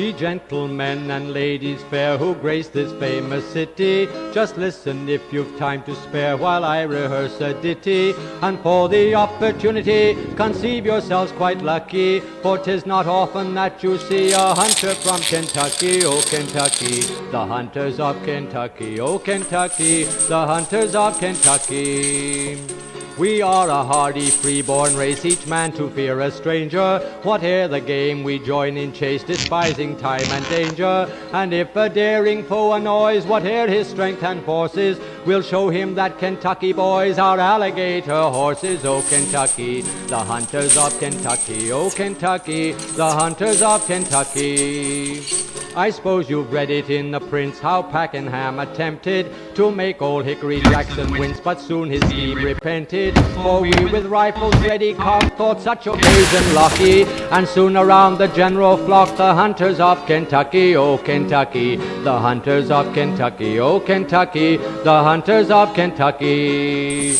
Ye gentlemen and ladies fair who grace this famous city, just listen if you've time to spare while I rehearse a ditty. And for the opportunity, conceive yourselves quite lucky, for 'tis not often that you see a hunter from Kentucky, oh Kentucky, the hunters of Kentucky, oh Kentucky, the hunters of Kentucky. We are a hardy, free-born race, each man to fear a stranger. Whate'er the game, we join in chase, despising time and danger. And if a daring foe annoys, whate'er his strength and forces, we'll show him that Kentucky boys are alligator horses. Oh Kentucky, the hunters of Kentucky, oh Kentucky, the hunters of Kentucky. I suppose you've read it in the Prince, how Pakenham attempted to make old Hickory Jackson wince, but soon his scheme repented. For we with rifles ready cocked thought such occasion lucky, and soon around the general flock the hunters of Kentucky, oh Kentucky, the hunters of Kentucky, oh Kentucky, the hunters of Kentucky.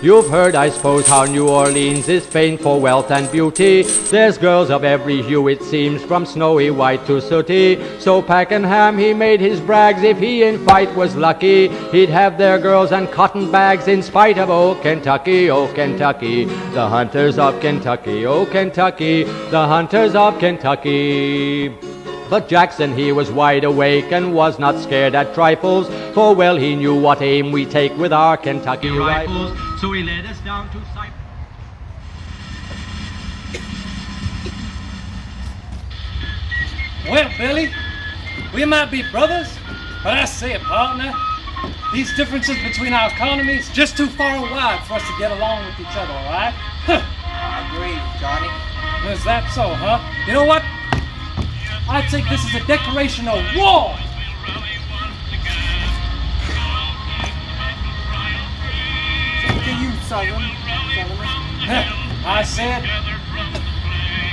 You've heard, I suppose, how New Orleans is famed for wealth and beauty. There's girls of every hue, it seems, from snowy white to sooty. So Pakenham, he made his brags, if he in fight was lucky, he'd have their girls and cotton bags in spite of, oh Kentucky, the hunters of Kentucky, oh Kentucky, the hunters of Kentucky. But Jackson, he was wide awake and was not scared at trifles, for well he knew what aim we take with our Kentucky rifles. So he led us down to Cyprus. Well, Billy, we might be brothers, but I say it, partner, these differences between our economies just too far and wide for us to get along with each other, all right? I agree, Johnny. Is that so, huh? You know what? I take this as a declaration of war. To you, Solomon. I said,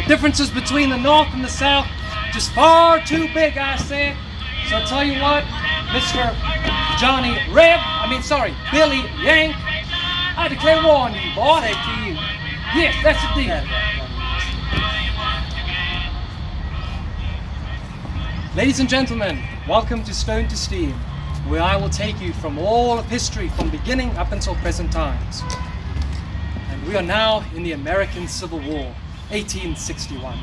differences between the North and the South just far too big, I said. So I tell you what, Mr. Billy Yank, I declare war on you, boy. Say to you. Yes, that's the deal. Ladies and gentlemen, welcome to Stone to Steam, where I will take you from all of history from beginning up until present times. And we are now in the American Civil War, 1861.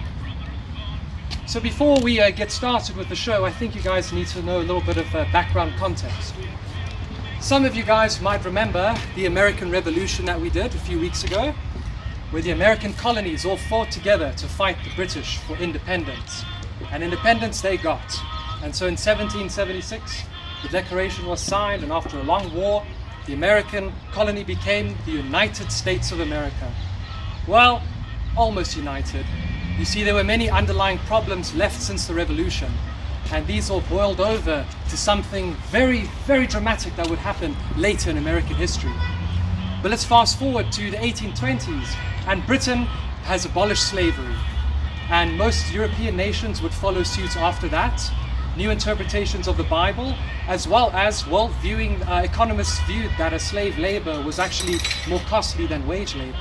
So before we get started with the show, I think you guys need to know a little bit of background context. Some of you guys might remember the American Revolution that we did a few weeks ago, where the American colonies all fought together to fight the British for independence. And independence they got. And so in 1776, the Declaration was signed, and after a long war, the American colony became the United States of America. Well, almost united. You see, there were many underlying problems left since the Revolution, and these all boiled over to something very, very dramatic that would happen later in American history. But let's fast forward to the 1820s, and Britain has abolished slavery. And most European nations would follow suit after that. New interpretations of the Bible, as well as economists viewed that a slave labor was actually more costly than wage labor.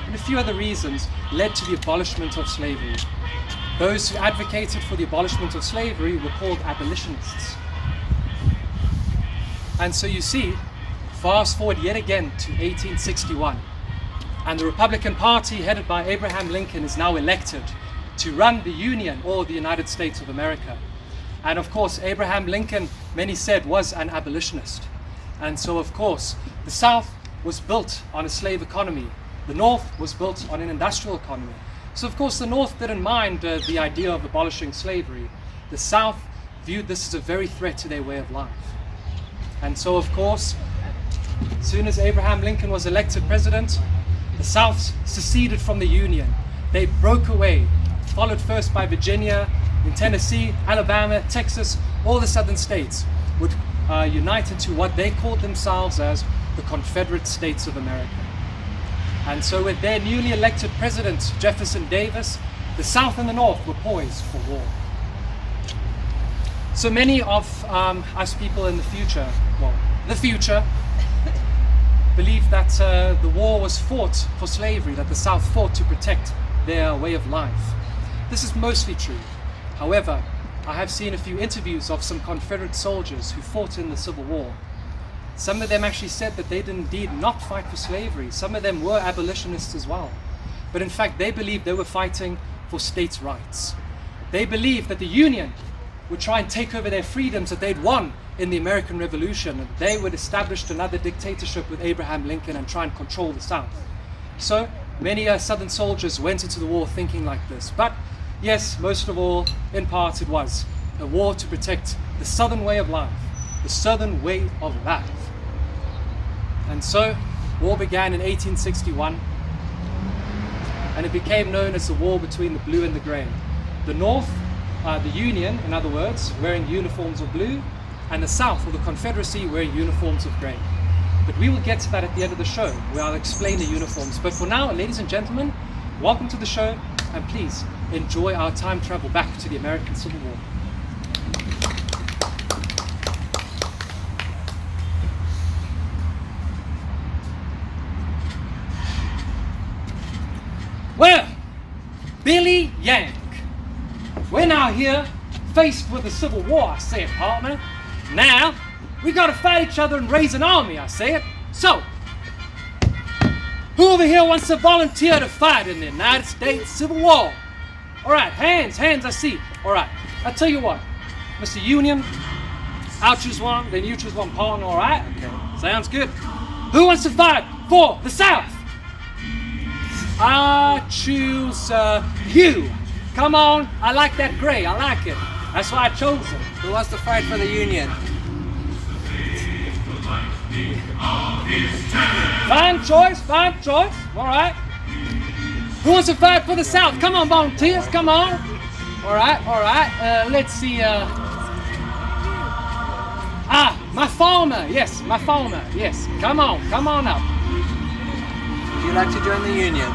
And a few other reasons led to the abolishment of slavery. Those who advocated for the abolishment of slavery were called abolitionists. And so you see, fast forward yet again to 1861, and the Republican Party headed by Abraham Lincoln is now elected to run the Union, or the United States of America. And of course, Abraham Lincoln, many said, was an abolitionist. And so of course, the South was built on a slave economy. The North was built on an industrial economy. So of course, the North didn't mind the idea of abolishing slavery. The South viewed this as a very threat to their way of life. And so of course, as soon as Abraham Lincoln was elected president, the South seceded from the Union. They broke away, followed first by Virginia, in Tennessee, Alabama, Texas, all the southern states would unite into what they called themselves as the Confederate States of America. And so with their newly elected president, Jefferson Davis, the South and the North were poised for war. So many of us people in the future, believe that the war was fought for slavery, that the South fought to protect their way of life. This is mostly true. However, I have seen a few interviews of some Confederate soldiers who fought in the Civil War. Some of them actually said that they did indeed not fight for slavery. Some of them were abolitionists as well. But in fact, they believed they were fighting for states' rights. They believed that the Union would try and take over their freedoms that they'd won in the American Revolution, and they would establish another dictatorship with Abraham Lincoln and try and control the South. So many Southern soldiers went into the war thinking like this. But yes, most of all, in part, it was a war to protect the Southern way of life, the Southern way of life. And so, war began in 1861, and it became known as the war between the blue and the gray. The North, the Union, in other words, wearing uniforms of blue, and the South, or the Confederacy, wearing uniforms of gray. But we will get to that at the end of the show, where I'll explain the uniforms. But for now, ladies and gentlemen, welcome to the show, and please enjoy our time travel back to the American Civil War. Well, Billy Yank, we're now here faced with the Civil War, I say it, partner. Now, we gotta fight each other and raise an army, I say it. So, who over here wants to volunteer to fight in the United States Civil War? All right, hands, I see. All right, I'll tell you what, Mr. Union, I'll choose one, then you choose one, partner, all right? Okay, sounds good. Who wants to fight for the South? I choose you. Come on, I like that gray, I like it. That's why I chose it. Who wants to fight for the Union? Fine choice, all right. Who wants to fight for the South? Come on, volunteers, come on. All right, let's see. My farmer, yes, come on up. Would you like to join the Union?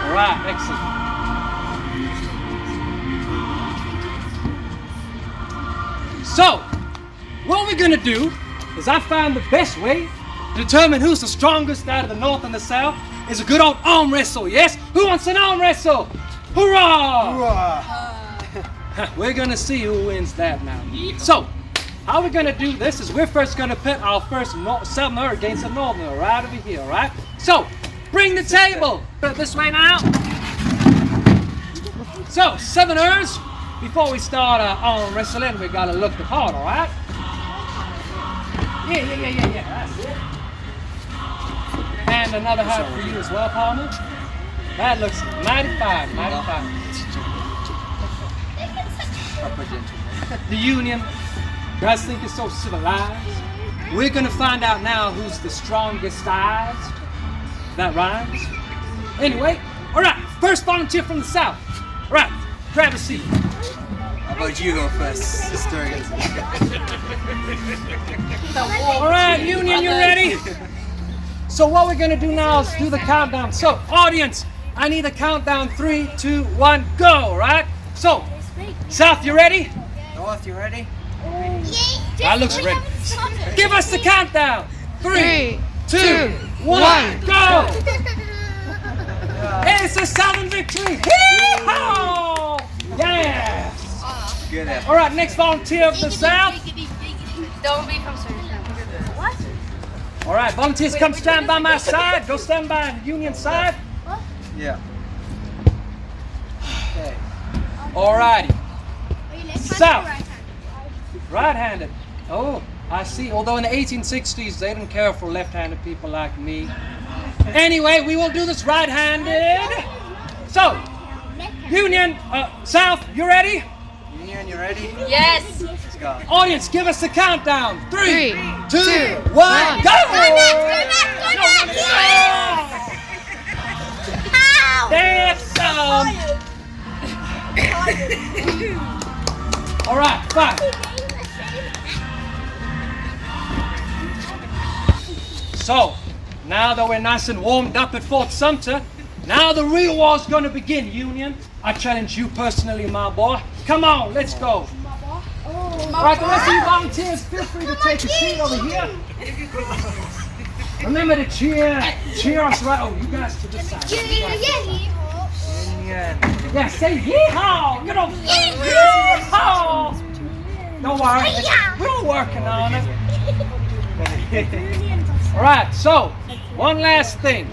All right, excellent. So, what we're gonna do is I found the best way to determine who's the strongest out of the North and the South is a good old arm wrestle, yes? Who wants an arm wrestle? Hoorah! Hoorah! We're gonna see who wins that now. So, how we're gonna do this is we're first gonna pit our first Southerner against a Northerner right over here, all right? So, bring the table. Put it this way now. So, Southerners, before we start arm wrestling, we gotta look the part, all right? Yeah, that's it. And another hat for you as well, partner. That looks mighty fine. The Union, you guys think it's so civilized? We're gonna find out now who's the strongest eyes. That rhymes. Anyway, all right, first volunteer from the South. All right, grab a seat. How about you go first, sister? All right, Union, you ready? So what we're gonna do now is do the countdown. So, audience, I need a countdown. 3, 2, 1, go, all right? So, South, you ready? North, you ready? That looks ready. Give us the countdown. 3, 2, 1, go! It's a Southern victory! Hee-haw! Yes! Good effort. All right, next volunteer of the South. Don't be from Sweden. What? All right, volunteers, come stand by my side. Go stand by the Union side. Yeah. Okay. All righty. South. Right-handed. Oh, I see. Although in the 1860s, they didn't care for left-handed people like me. Anyway, we will do this right-handed. So, Union, South, you ready? Union, you ready? Yes. Let's go. Audience, give us the countdown. 3, 2, 1, One. go! That's all right, fine. So, now that we're nice and warmed up at Fort Sumter, now the real war's gonna begin, Union. I challenge you personally, my boy. Come on, let's go. All right, the rest of you volunteers, feel free to take a seat over here. Remember to cheer. Cheer us right. Oh, you guys to this side. Union. Yeah, say yeehaw. You know, yeehaw. Don't worry. We're working on it. All right. So, one last thing.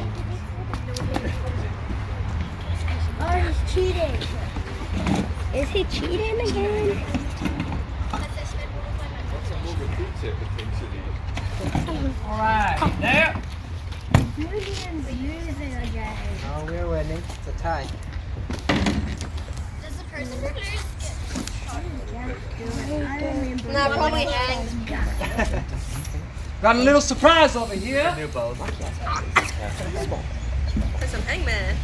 Oh, he's cheating. Is he cheating again? All right. There. Julian's losing again. Oh, we're winning. It's a tie. Does the person who loses get No, probably hangs. Got a little surprise over here. New both. For some hangman.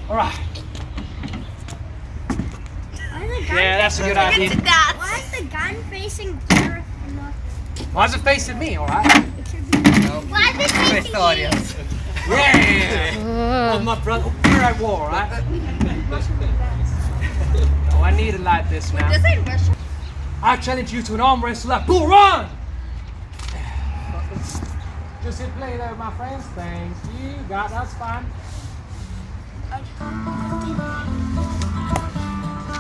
All right. Yeah, that's a good idea. Why is the gun facing Gareth? Why is it facing me? All right. Why is it Face facing the you? audience. Yeah. Oh, my brother. We're at war, right? Oh, I need it like this now. This ain't Russia. I challenge you to an arm wrestle at Bull Run! Just hit play there, my friends. Thank you. That's fine.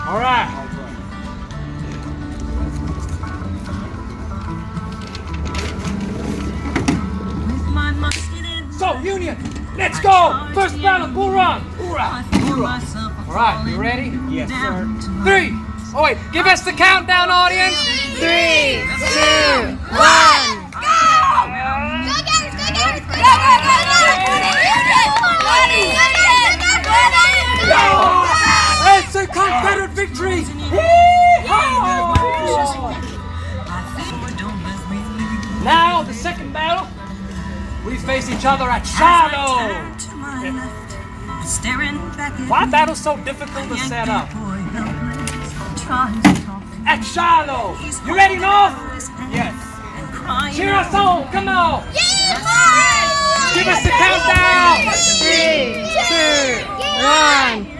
All right. So, Union, let's go! First battle, Bull Run! Hoorah! Hoorah! All right, you ready? Yes, sir. 3. Oh wait, give us the countdown, audience. 3, 2, 1. It's a Confederate victory! Now, the second battle, we face each other at Shiloh. Why battle's so difficult to set up? At Shiloh. You ready, North? Yes. Cheer us on, come on! Give us the countdown! 3, 2, 1.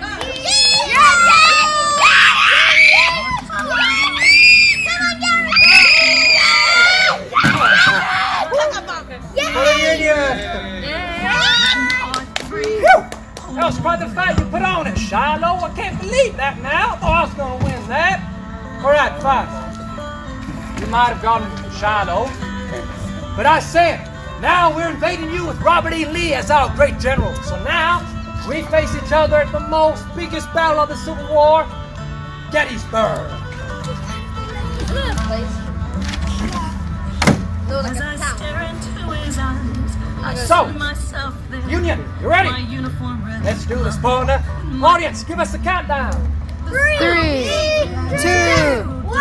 That was quite the fight you put on at Shiloh. I can't believe that now. I thought I was going to win that. All right, fine. You might have gone to Shiloh. But I said, now we're invading you with Robert E. Lee as our great general. So now we face each other at the most biggest battle of the Civil War, Gettysburg. So, Union, you ready? Let's do this, partner. Audience, give us the countdown. 3, 2, 1.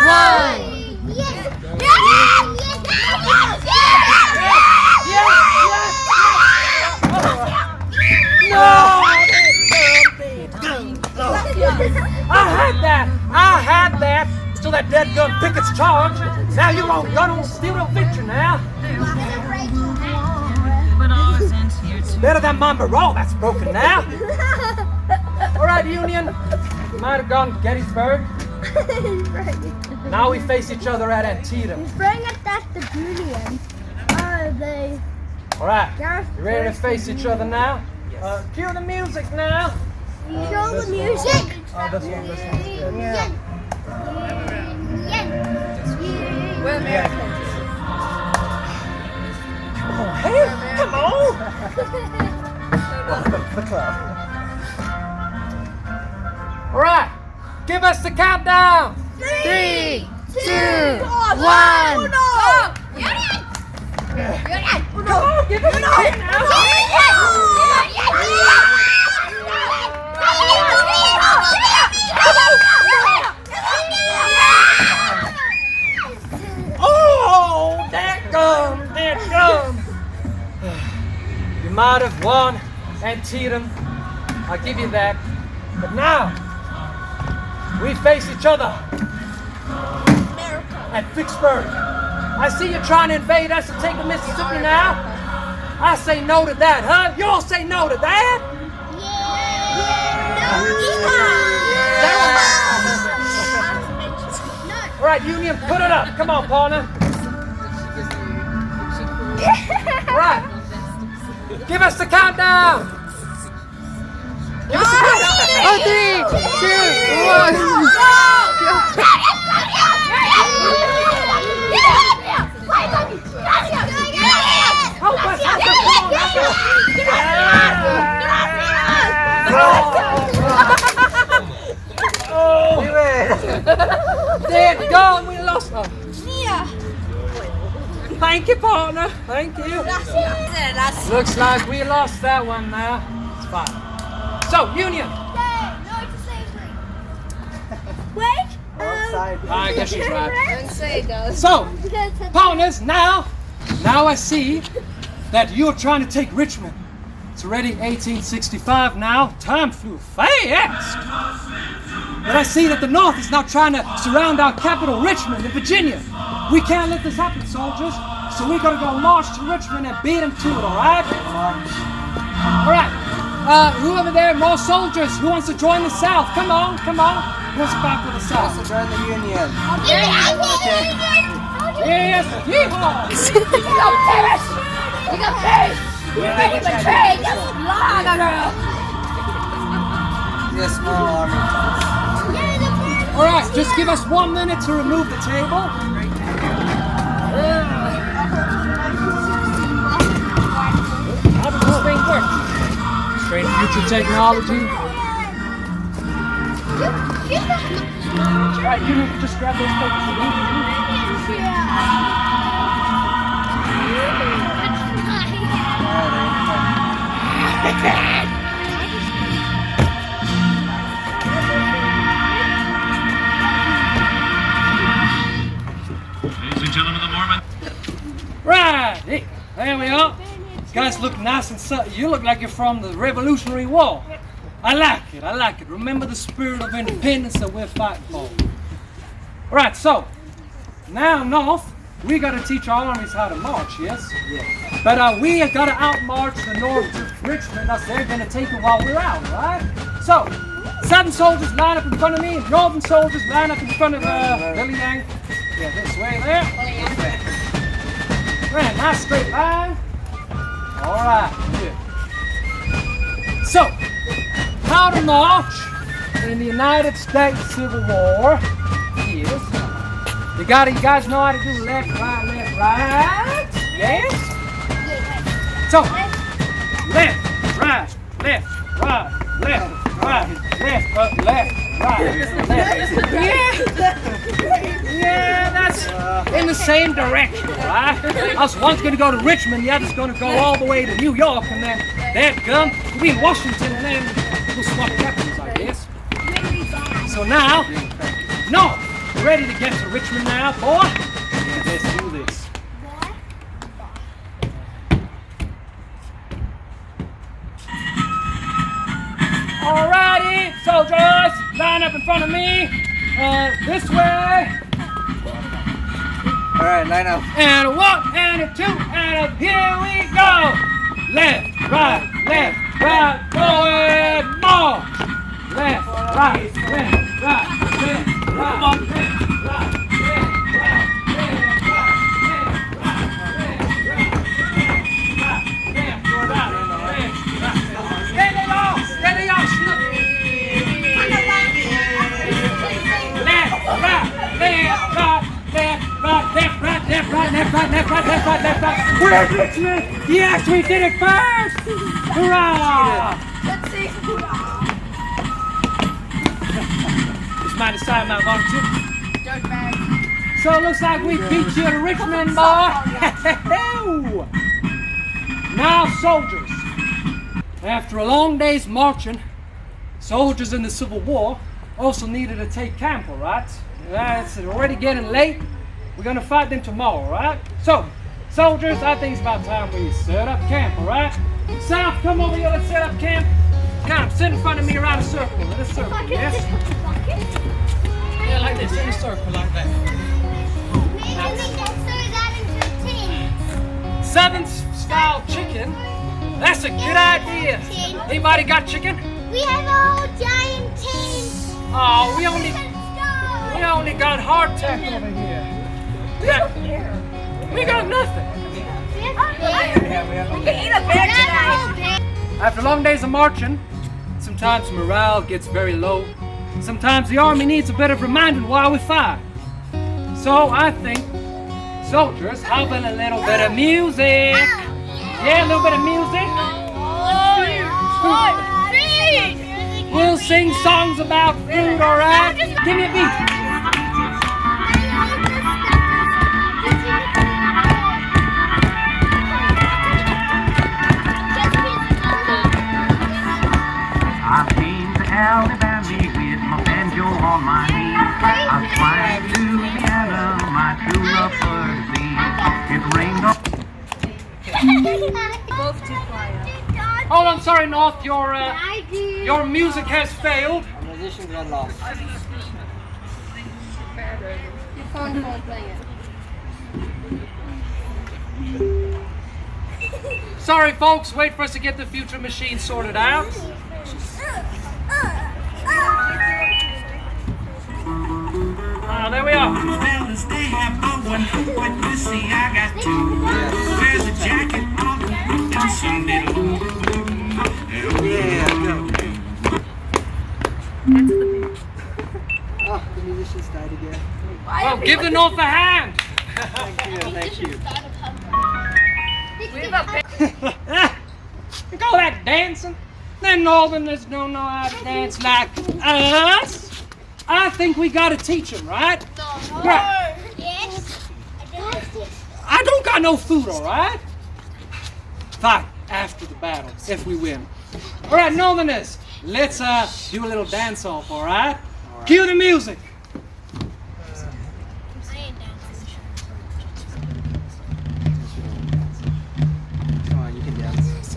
I had that. So that dead gun Pickett's charge. Now you won't gun on steal no victory now. Better than my morale that's broken now. All right, Union. You might have gone to Gettysburg. Now we face each other at Antietam. Bring it back to Julian. They. All right. You ready to face each other now? Cue the music now. Show the music. Oh, this one is good. Yeah. We're Americans. Hey, come on. All right. Give us the countdown. 3, 2, 1. Come on, give us the countdown. Oh, that gum. You might have won Antietam. I'll give you that. But now, we face each other at Vicksburg. I see you trying to invade us and take the Mississippi now. I say no to that, huh? You all say no to that? All right, Union, put it up. Come on, partner. Right. Give us the countdown. Give us the countdown. Oh, We win. Dead gone. We lost them. Thank you, partner. Thank you. Looks like we lost that one now. It's fine. So, Union. Wait. I guess she's right. Don't say it does. So, partners, now I see that you're trying to take Richmond. It's already 1865 now. Time flew fast. But I see that the North is now trying to surround our capital, Richmond, in Virginia. We can't let this happen, soldiers. So we're gonna go march to Richmond and beat them to it, all right? All right. Who over there? More soldiers. Who wants to join the South? Come on, come on. Who wants to fight for the South? Also join the Union. Yes, yeehaw! Yes, small army. All right, just give us 1 minute to remove the table. How does this thing work? Straight future technology. All right, you just grab those papers. Ladies and gentlemen, the Mormon. Right, hey, there we are. You guys look nice and subtle. You look like you're from the Revolutionary War. I like it, I like it. Remember the spirit of independence that we're fighting for. All right, so now North, we got to teach our armies how to march, yes? Yeah. But we have got to outmarch the North to Richmond. That's they're going to take it while we're out, right? So, Southern soldiers line up in front of me, and Northern soldiers line up in front of Billy Yang. Yeah, this way there. Right, nice straight line. All right, good. So, how to march in the United States Civil War is, you guys know how to do left, right, yes? So, left, right, left, right, left, right, left, right, yeah, that's in the same direction, right? I was once going to go to Richmond, the other's going to go all the way to New York, and then that gun, we'll be in Washington, and then we'll swap captains, I guess. So now, no, ready to get to Richmond now, boy? Yeah, let's do this. Alrighty, soldiers, line up in front of me. This way. Alright, line up. And a 1 and a 2 and a here we go. Left, right, forward, march. Left, right, left, right, left, right. Where's Richmond? Yes, we did it first! Hurrah! Let's see. It's my decide my volunteer. So it looks like we beat you to Richmond, boy. Now, soldiers. After a long day's marching, soldiers in the Civil War also needed to take camp, all right? It's already getting late. We're gonna fight them tomorrow, right? So, soldiers, I think it's about time we set up camp, all right? South, come over here, let's set up camp. Come, sit in front of me around a circle, in a circle, yes? Yeah, like this, in a circle, like that. Southern style chicken? That's a good idea. Anybody got chicken? We have a whole giant team. Oh, we only got hardtack over here. We got nothing. We have After long days of marching, sometimes morale gets very low. Sometimes the army needs a bit of reminding why we fight. So I think, soldiers, how about a little bit of music? Yeah, a little bit of music. We'll sing songs about food, alright? Give me a beat. I've been to Alabama with my banjo on my knee. I've climbed to Louisiana, my true love for the sea. It rained on. Both too quiet. Oh, I'm sorry, North. Your music has failed. The musicians are lost. Your phone won't play it. Sorry, folks. Wait for us to get the future machine sorted out. There we are. Fellas, they have no one, but you see, I got two. There's a jacket on and Sunday. Yeah, go. Oh, the musicians died again. Well, give the North a hand. Thank you. You call that dancing? The Northerners don't know how to dance like us. I think we gotta teach them, right? Right. Yes. I don't got no food, all right? Fight after the battle, if we win. All right, Northerners, let's do a little dance-off, all right? Cue the music. Come on, you can dance.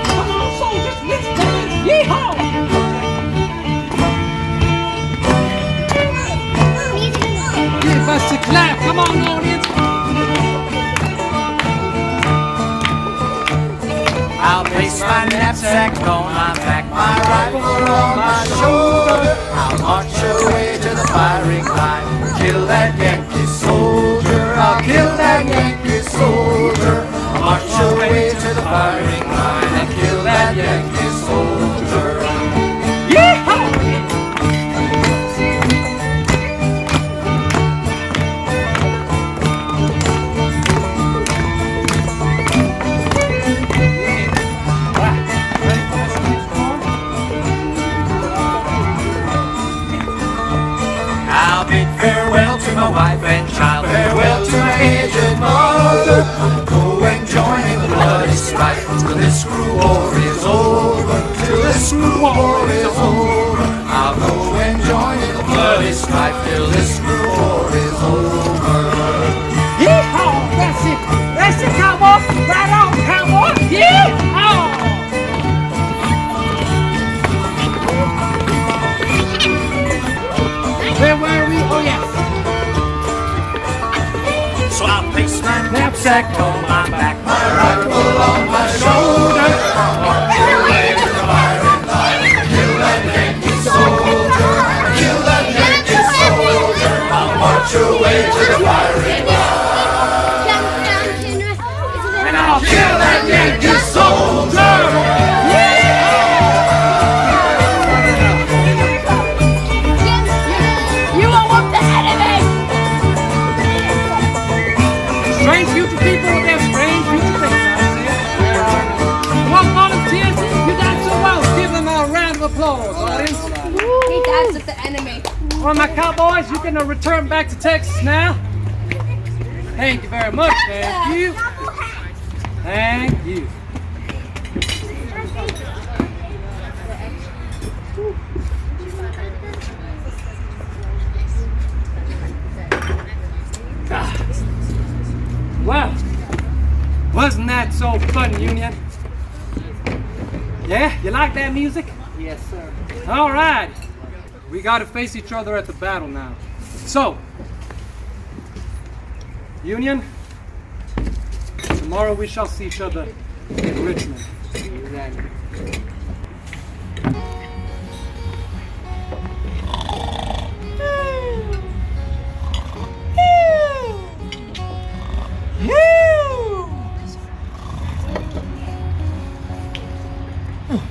Come on, soldiers, let's dance. Yeehaw! Give us a clap. Come on, audience. I'll place my knapsack on my back, my rifle on my shoulder. I'll march away to the firing line, kill that Yankee soldier. I'll kill that Yankee soldier. I'll march away to the firing line and kill that Yankee soldier. Yeehaw! I'll bid farewell to my wife and child, farewell to my aged mother. I'll go and join in the bloody strife till this cruel war is over. Till this cruel war is over. I'll go and join in the bloody strife till this cruel war is over. Yeehaw! That's it. That's it, cowboy. Right on, cowboy. Yeehaw! Where were we? Oh, yes. So I'll place my knapsack on my back, my rifle on my shoulder. I'll march away to the firing line, kill that Yankee soldier. Kill that Yankee soldier. I'll march away to the firing line, and I'll kill that Yankee soldier. You will whoop the enemy! Strange future people with their strange future things, I say. Come on, volunteers. You done so well. Give them a round of applause, audience. He dives with the enemy. Well, my cowboys, you can return back to Texas now. Thank you very much. Thank you. Thank you. Well, wasn't that so fun, Union? Yeah, you like that music? Yes, sir. All right. We got to face each other at the battle now. So, Union, tomorrow we shall see each other in Richmond. See you then. Hey. What's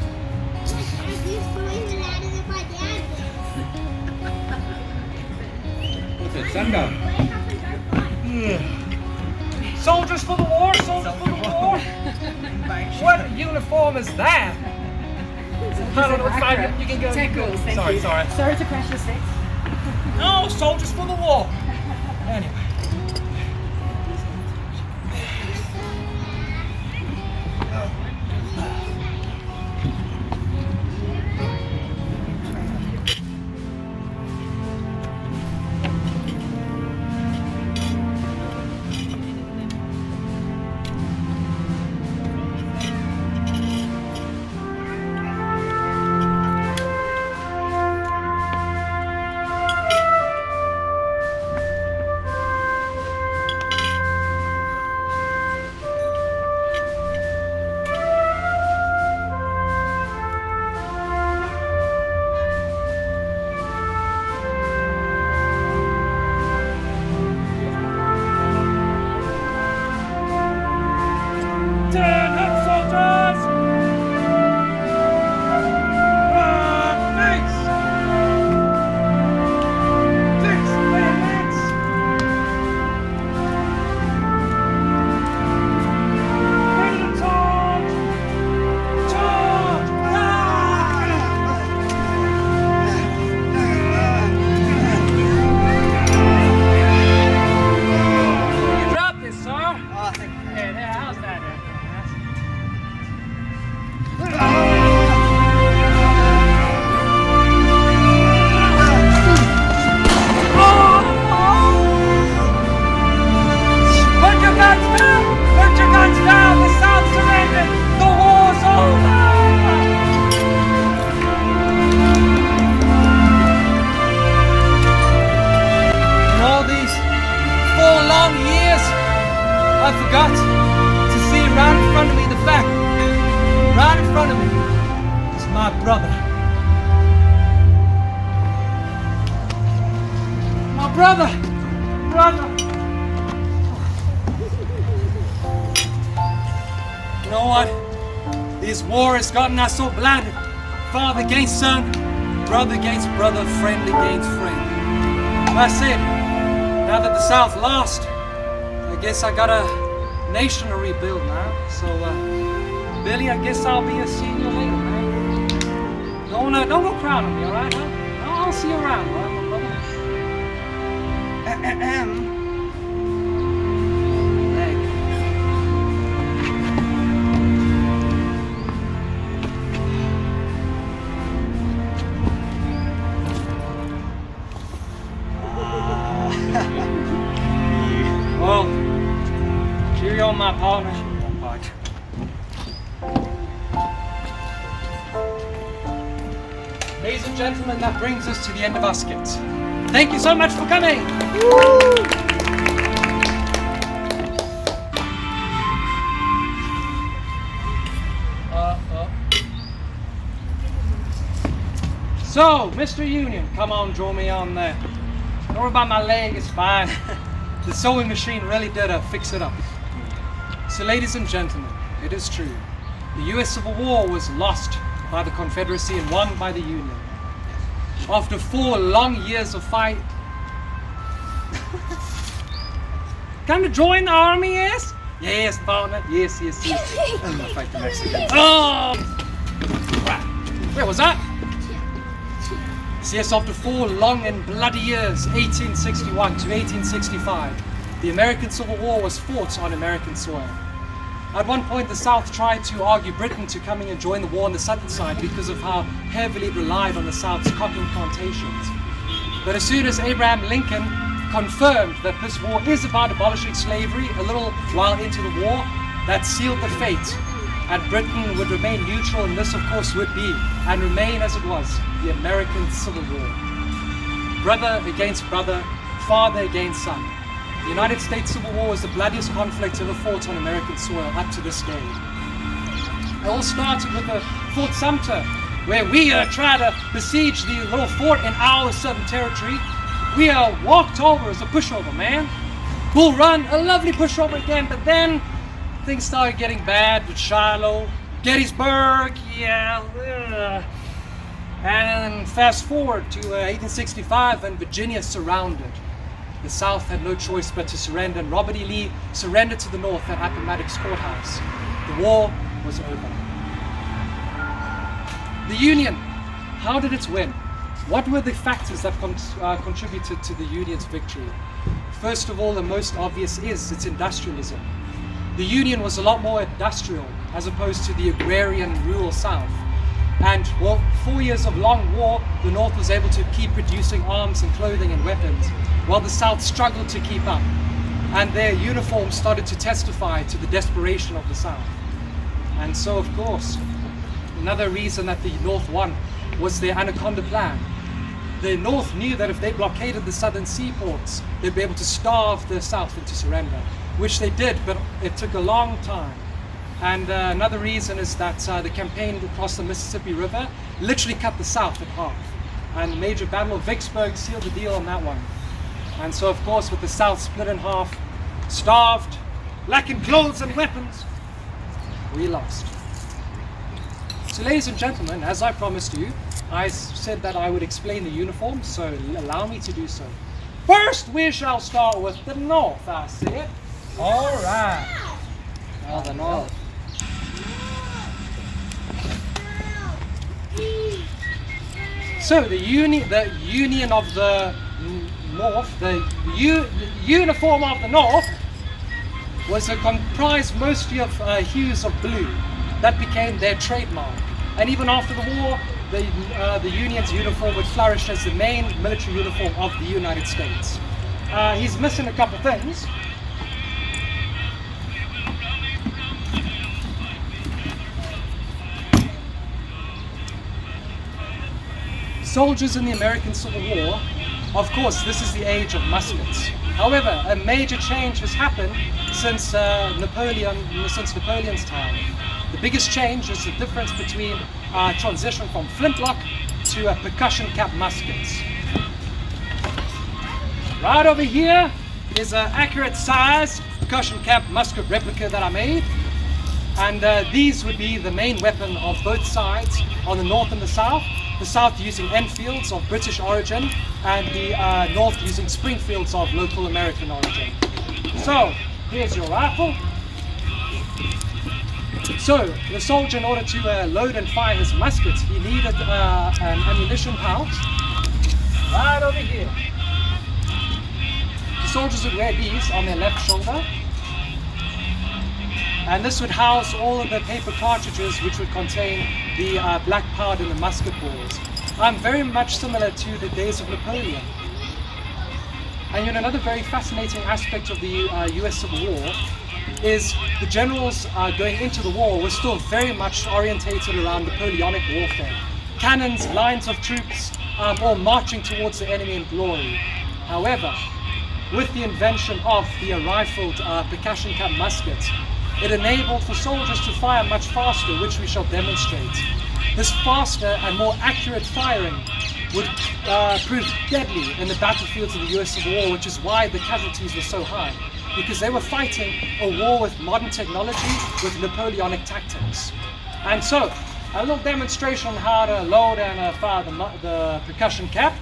it, sundown? Soldiers for the war, soldiers for the war. What uniform is that? I don't know, it's fine. You can go. Cool, thank Sorry, you. sorry. Sorry to crash your seats. No, soldiers for the war. Anyway. Stand up, soldiers! Face! Face, bayonets! Ready to charge! Charge! You dropped this, sir. Oh, thank you. Hey, there, how's that? Put your guns down! Put your guns down! The South surrendered! The war's over! In all these 4 long years, I forgot to see right in front of me the fact, right in front of me, is my brother. My brother! Brother! You know what? This war has gotten us so blinded. Father against son, brother against brother, friend against friend. That's it. Now that the South lost, I guess I got a nation to rebuild now. So, Billy, I guess I'll be a senior later, man. Don't go crowd on me, all right? Huh? I'll see you around, all right, my brother? Hey. Well, cheerio, my partner. Ladies and gentlemen, that brings us to the end of our skit. Thank you so much for coming. So, Mr. Union, come on, draw me on there. Don't worry about my leg, it's fine. The sewing machine really did fix it up. So, ladies and gentlemen, it is true. The US Civil War was lost by the Confederacy and won by the Union. After 4 long years of fight. Come to join the army, yes? Yes, partner. Yes. I'm gonna fight the Mexicans. Oh! Where was that? Yes, after 4 long and bloody years, 1861 to 1865, the American Civil War was fought on American soil. At one point, the South tried to argue Britain to coming and join the war on the southern side because of how heavily it relied on the South's cotton plantations. But as soon as Abraham Lincoln confirmed that this war is about abolishing slavery a little while into the war, that sealed the fate. And Britain would remain neutral, and this, of course, would be, and remain as it was, the American Civil War. Brother against brother, father against son. The United States Civil War was the bloodiest conflict ever fought on American soil up to this day. It all started with Fort Sumter, where we tried to besiege the little fort in our southern territory. We walked over as a pushover, man. Bull Run, a lovely pushover again, but then things started getting bad with Shiloh, Gettysburg, yeah. And then fast forward to 1865 and Virginia surrounded. The South had no choice but to surrender, and Robert E. Lee surrendered to the North at Appomattox Courthouse. The war was over. The Union, how did it win? What were the factors that contributed to the Union's victory? First of all, the most obvious is its industrialism. The Union was a lot more industrial as opposed to the agrarian rural South. And well, 4 years of long war, the North was able to keep producing arms and clothing and weapons, while the South struggled to keep up. And their uniforms started to testify to the desperation of the South. And so, of course, another reason that the North won was their Anaconda Plan. The North knew that if they blockaded the southern seaports, they'd be able to starve the South into surrender, which they did, but it took a long time. And another reason is that the campaign across the Mississippi River literally cut the South in half. And the Major Battle of Vicksburg sealed the deal on that one. And so, of course, with the South split in half, starved, lacking clothes and weapons, we lost. So, ladies and gentlemen, as I promised you, I said that I would explain the uniform, so allow me to do so. First, we shall start with the North, I see. All right. Well, the North. So the union of the North, the uniform of the North was comprised mostly of hues of blue. That became their trademark. And even after the war, the Union's uniform would flourish as the main military uniform of the United States. He's missing a couple things. Soldiers in the American Civil War, of course, this is the age of muskets. However, a major change has happened since Napoleon's time. The biggest change is the difference between transition from flintlock to percussion cap muskets. Right over here is an accurate size percussion cap musket replica that I made. And these would be the main weapon of both sides, on the North and the South. The South using Enfields of British origin, and the North using Springfields of local American origin. So, here's your rifle. So, the soldier, in order to load and fire his muskets, he needed an ammunition pouch right over here. The soldiers would wear these on their left shoulder. And this would house all of the paper cartridges which would contain the black powder in the musket balls. Very much similar to the days of Napoleon. And another very fascinating aspect of the US Civil War is the generals going into the war were still very much orientated around Napoleonic warfare. Cannons, lines of troops, all marching towards the enemy in glory. However, with the invention of the rifled percussion cap muskets, it enabled for soldiers to fire much faster, which we shall demonstrate. This faster and more accurate firing would prove deadly in the battlefields of the US Civil War, which is why the casualties were so high, because they were fighting a war with modern technology, with Napoleonic tactics. And so, a little demonstration on how to load and fire the percussion cap.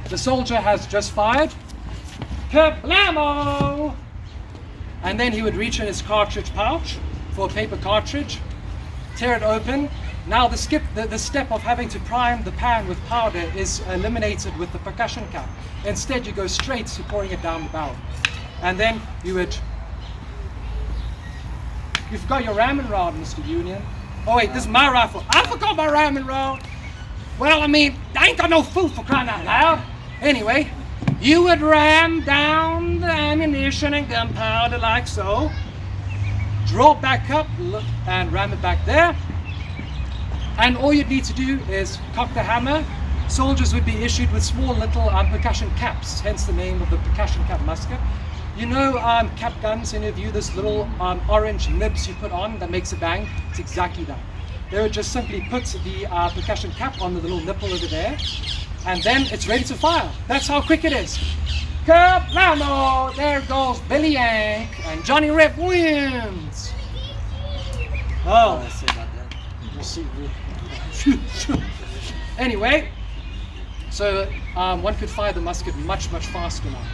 The soldier has just fired. Kablamo! And then he would reach in his cartridge pouch for a paper cartridge, tear it open. Now the step of having to prime the pan with powder is eliminated with the percussion cap. Instead, you go straight to pouring it down the barrel. And then you've got your ramming rod, Mr. Union. Oh wait, this is my rifle. I forgot my ramming rod. Well, I mean, I ain't got no food for crying out loud. Anyway, you would ram down the ammunition and gunpowder like so, draw it back up and ram it back there. And all you'd need to do is cock the hammer. Soldiers would be issued with small little percussion caps, hence the name of the percussion cap musket. You know cap guns, any of you, this little orange nibs you put on that makes a bang? It's exactly that. They would just simply put the percussion cap on the little nipple over there, and then it's ready to fire. That's how quick it is. Kablamo! There goes Billy Yank, and Johnny Rip wins! Oh, Sorry about that. we'll see. Anyway, so one could fire the musket much faster now.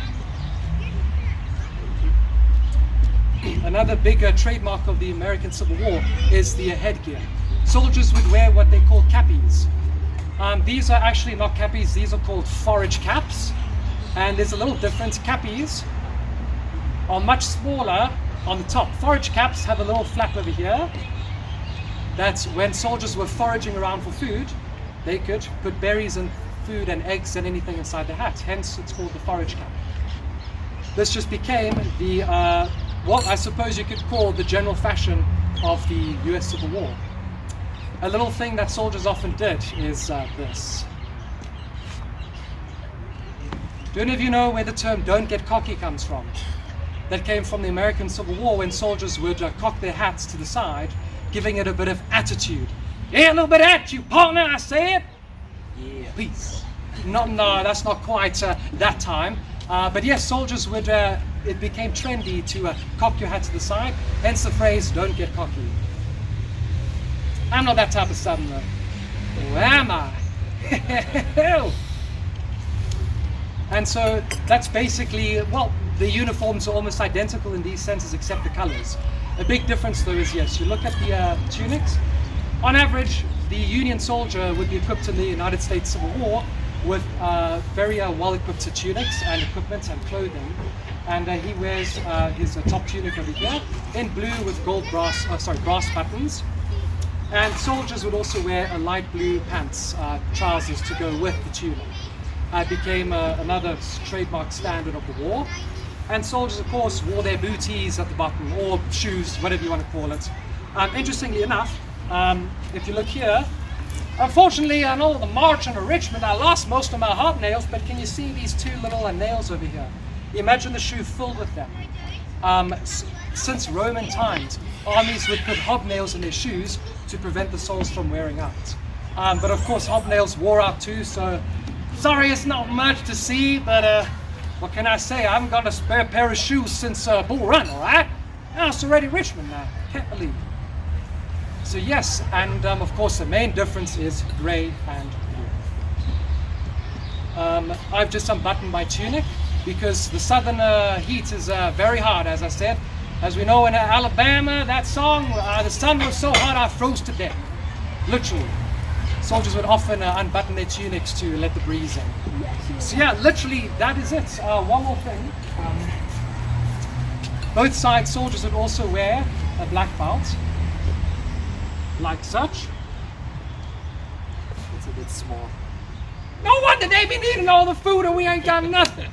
Another big trademark of the American Civil War is the headgear. Soldiers would wear what they call cappies. These are actually not cappies, these are called forage caps. And there's a little difference. Cappies are much smaller on the top. Forage caps have a little flap over here. That's when soldiers were foraging around for food, they could put berries and food and eggs and anything inside their hat. Hence, it's called the forage cap. This just became the, what I suppose you could call the general fashion of the US Civil War. A little thing that soldiers often did is this. Do any of you know where the term "don't get cocky" comes from? That came from the American Civil War when soldiers would cock their hats to the side, giving it a bit of attitude. Yeah, a little bit of attitude, partner, I say it. Yeah. Please. No, that's not quite that time. But yes, soldiers would, it became trendy to cock your hat to the side, hence the phrase, "don't get cocky." I'm not that type of southerner. Or am I? And so that's basically, well, the uniforms are almost identical in these senses except the colors. A big difference though is, yes, you look at the tunics. On average, the Union soldier would be equipped in the United States Civil War with very well-equipped tunics and equipment and clothing. And he wears his top tunic over here in blue with brass buttons. And soldiers would also wear a light blue pants, trousers to go with the tunic. It became another trademark standard of the war. And soldiers, of course, wore their booties at the bottom, or shoes, whatever you want to call it. Interestingly enough, if you look here, unfortunately, I know the march into Richmond, I lost most of my hobnails, but can you see these two little nails over here? Imagine the shoe filled with them. Since Roman times, armies would put hobnails in their shoes to prevent the soles from wearing out. But of course, hobnails wore out too, so sorry it's not much to see, but what can I say? I haven't got a spare pair of shoes since Bull Run, alright? Now it's already Richmond now, can't believe it. So yes, and of course the main difference is grey and blue. I've just unbuttoned my tunic because the southern heat is very hot, as I said. As we know in Alabama, that song, the sun was so hot I froze to death. Literally. Soldiers would often unbutton their tunics to let the breeze in. So yeah, literally, that is it. One more thing. Both sides, soldiers would also wear a black belt, like such. It's a bit small. No wonder they be needing all the food and we ain't got nothing.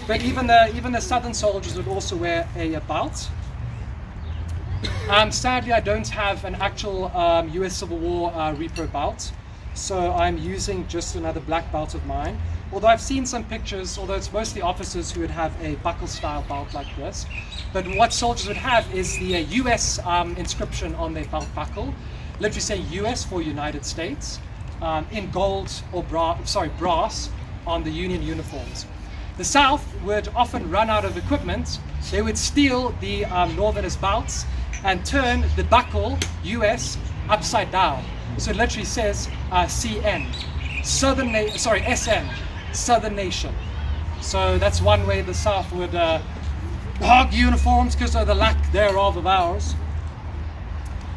But even the southern soldiers would also wear a belt. Sadly, I don't have an actual US Civil War repro belt, so I'm using just another black belt of mine. Although I've seen some pictures, although it's mostly officers who would have a buckle-style belt like this. But what soldiers would have is the US inscription on their belt buckle, literally say US for United States, in gold or brass on the Union uniforms. The South would often run out of equipment. They would steal the Northerners' belts and turn the buckle, US, upside down. So it literally says CN, SN, Southern Nation. So that's one way the South would hog uniforms because of the lack thereof of ours.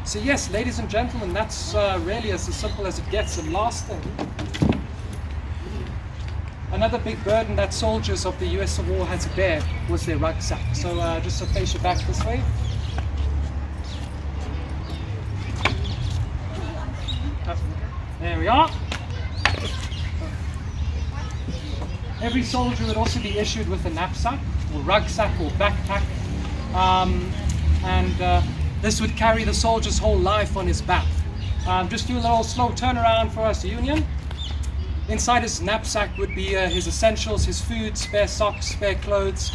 So yes, ladies and gentlemen, that's really as simple as it gets. And last thing, another big burden that soldiers of the US Civil War had to bear was their rucksack. So just to face your back this way. There we are. Every soldier would also be issued with a knapsack, or rucksack, or backpack. This would carry the soldier's whole life on his back. Just do a little slow turnaround for us, Union. Inside his knapsack would be his essentials, his food, spare socks, spare clothes,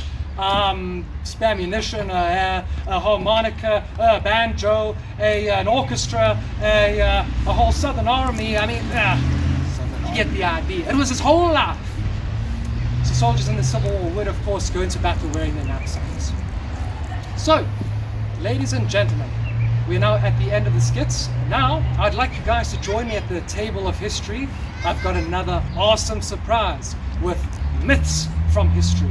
spare ammunition, a harmonica, a banjo, an orchestra, a whole Southern Army. I mean, you get the idea. It was his whole life. So soldiers in the Civil War would, of course, go into battle wearing their knapsacks. So, ladies and gentlemen, we're now at the end of the skits. Now, I'd like you guys to join me at the table of history. I've got another awesome surprise with myths from history.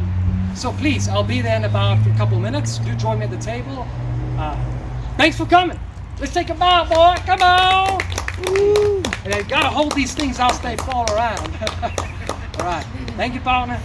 So please, I'll be there in about a couple minutes. Do join me at the table. Thanks for coming. Let's take a bow, boy. Come on. Woo. And you gotta hold these things else they fall around. All right. Thank you, partner.